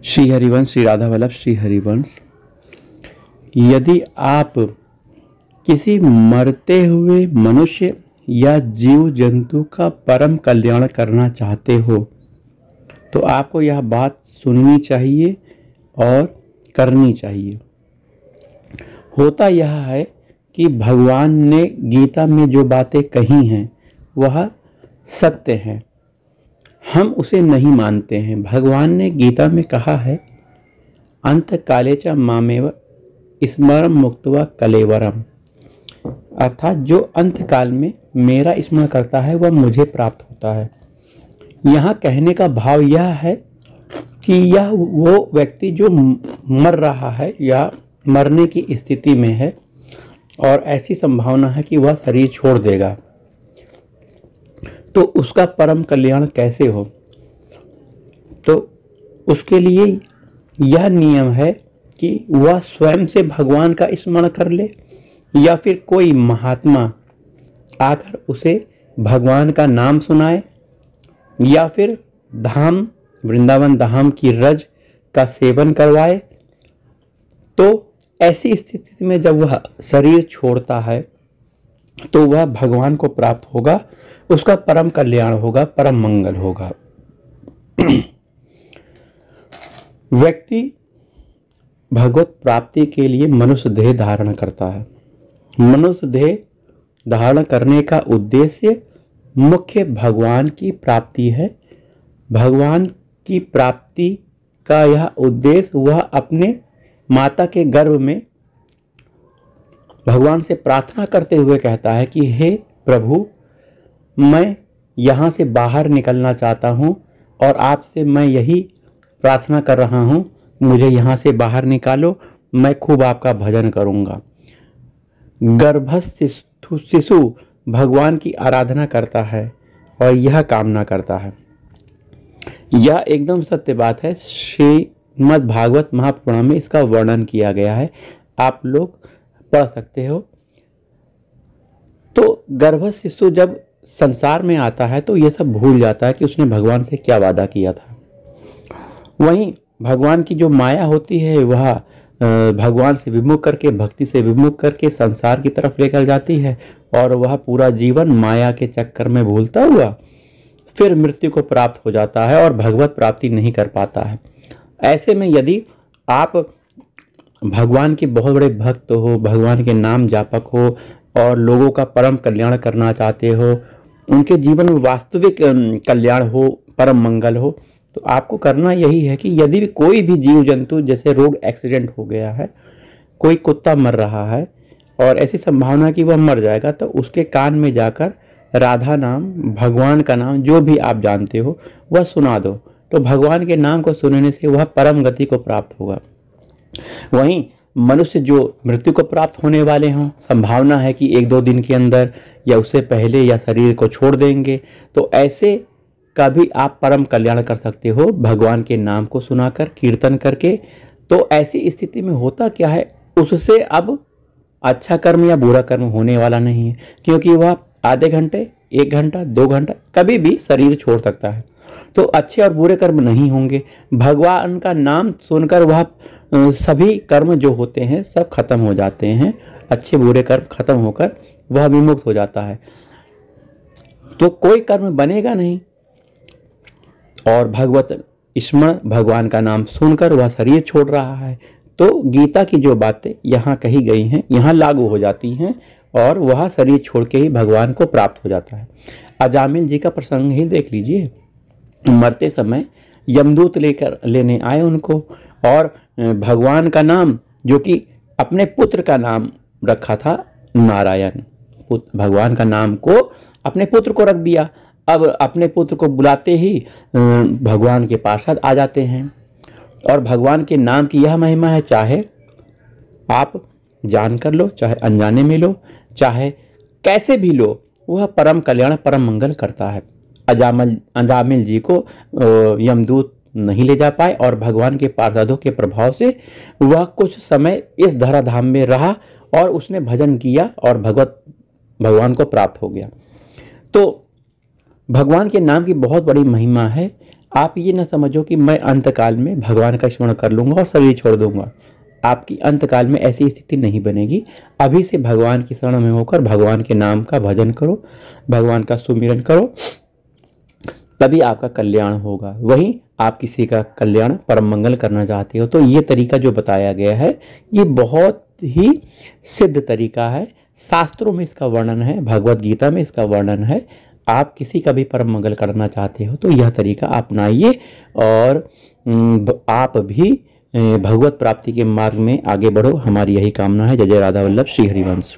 श्री हरिवंश, श्री राधा वल्लभ, श्री हरिवंश। यदि आप किसी मरते हुए मनुष्य या जीव जंतु का परम कल्याण करना चाहते हो तो आपको यह बात सुननी चाहिए और करनी चाहिए। होता यह है कि भगवान ने गीता में जो बातें कही हैं वह सत्य हैं, हम उसे नहीं मानते हैं। भगवान ने गीता में कहा है, अंत काले च मामेव स्मरम मुक्त्वा कलेवरम, अर्थात जो अंत काल में मेरा स्मरण करता है वह मुझे प्राप्त होता है। यहाँ कहने का भाव यह है कि यह वो व्यक्ति जो मर रहा है या मरने की स्थिति में है और ऐसी संभावना है कि वह शरीर छोड़ देगा, तो उसका परम कल्याण कैसे हो। तो उसके लिए यह नियम है कि वह स्वयं से भगवान का स्मरण कर ले या फिर कोई महात्मा आकर उसे भगवान का नाम सुनाए या फिर धाम वृंदावन धाम की रज का सेवन करवाए। तो ऐसी स्थिति में जब वह शरीर छोड़ता है तो वह भगवान को प्राप्त होगा, उसका परम कल्याण होगा, परम मंगल होगा। व्यक्ति भगवत प्राप्ति के लिए मनुष्य देह धारण करता है। मनुष्य देह धारण करने का उद्देश्य मुख्य भगवान की प्राप्ति है। भगवान की प्राप्ति का यह उद्देश्य वह अपने माता के गर्भ में भगवान से प्रार्थना करते हुए कहता है कि हे प्रभु, मैं यहाँ से बाहर निकलना चाहता हूँ और आपसे मैं यही प्रार्थना कर रहा हूँ, मुझे यहाँ से बाहर निकालो, मैं खूब आपका भजन करूँगा। गर्भस्थ शिशु भगवान की आराधना करता है और यह कामना करता है। यह एकदम सत्य बात है। श्रीमद् भागवत महापुराण में इसका वर्णन किया गया है, आप लोग पढ़ सकते हो। तो गर्भस्थ शिशु जब संसार में आता है तो यह सब भूल जाता है कि उसने भगवान से क्या वादा किया था। वहीं भगवान की जो माया होती है वह भगवान से विमुख करके, भक्ति से विमुख करके संसार की तरफ लेकर जाती है और वह पूरा जीवन माया के चक्कर में भूलता हुआ फिर मृत्यु को प्राप्त हो जाता है और भगवत प्राप्ति नहीं कर पाता है। ऐसे में यदि आप भगवान के बहुत बड़े भक्त हो, भगवान के नाम जापक हो और लोगों का परम कल्याण करना चाहते हो, उनके जीवन में वास्तविक कल्याण हो, परम मंगल हो, तो आपको करना यही है कि यदि भी कोई भी जीव जंतु, जैसे रोड एक्सीडेंट हो गया है, कोई कुत्ता मर रहा है और ऐसी संभावना कि वह मर जाएगा, तो उसके कान में जाकर राधा नाम, भगवान का नाम जो भी आप जानते हो वह सुना दो। तो भगवान के नाम को सुनने से वह परम गति को प्राप्त होगा। वहीं मनुष्य जो मृत्यु को प्राप्त होने वाले हों, संभावना है कि 1-2 दिन के अंदर या उससे पहले या शरीर को छोड़ देंगे, तो ऐसे का भी आप परम कल्याण कर सकते हो भगवान के नाम को सुनाकर, कीर्तन करके। तो ऐसी स्थिति में होता क्या है, उससे अब अच्छा कर्म या बुरा कर्म होने वाला नहीं है, क्योंकि वह आधे घंटे, 1 घंटा, 2 घंटा कभी भी शरीर छोड़ सकता है। तो अच्छे और बुरे कर्म नहीं होंगे। भगवान का नाम सुनकर वह सभी कर्म जो होते हैं सब खत्म हो जाते हैं, अच्छे बुरे कर्म खत्म होकर वह विमुक्त हो जाता है, तो कोई कर्म बनेगा नहीं। और भगवत स्मरण, भगवान का नाम सुनकर वह शरीर छोड़ रहा है, तो गीता की जो बातें यहाँ कही गई हैं यहाँ लागू हो जाती हैं और वह शरीर छोड़ के ही भगवान को प्राप्त हो जाता है। अजामिल जी का प्रसंग ही देख लीजिए। मरते समय यमदूत लेने आए उनको और भगवान का नाम, जो कि अपने पुत्र का नाम रखा था नारायण, भगवान का नाम को अपने पुत्र को रख दिया। अब अपने पुत्र को बुलाते ही भगवान के पार्षद आ जाते हैं। और भगवान के नाम की यह महिमा है, चाहे आप जान कर लो, चाहे अनजाने में लो, चाहे कैसे भी लो, वह परम कल्याण, परम मंगल करता है। अजामिल जी को यमदूत नहीं ले जा पाए और भगवान के पार्षदों के प्रभाव से वह कुछ समय इस धराधाम में रहा और उसने भजन किया और भगवान को प्राप्त हो गया। तो भगवान के नाम की बहुत बड़ी महिमा है। आप ये ना समझो कि मैं अंतकाल में भगवान का स्मरण कर लूँगा और शरीर छोड़ दूंगा। आपकी अंतकाल में ऐसी स्थिति नहीं बनेगी। अभी से भगवान की शरण में होकर भगवान के नाम का भजन करो, भगवान का सुमिरन करो, तभी आपका कल्याण होगा। वहीं आप किसी का कल्याण परम मंगल करना चाहते हो तो ये तरीका जो बताया गया है ये बहुत ही सिद्ध तरीका है। शास्त्रों में इसका वर्णन है, भगवत गीता में इसका वर्णन है। आप किसी का भी परम मंगल करना चाहते हो तो यह तरीका अपनाइए और आप भी भगवत प्राप्ति के मार्ग में आगे बढ़ो। हमारी यही कामना है। जय जय राधा वल्लभ श्री हरिवंश।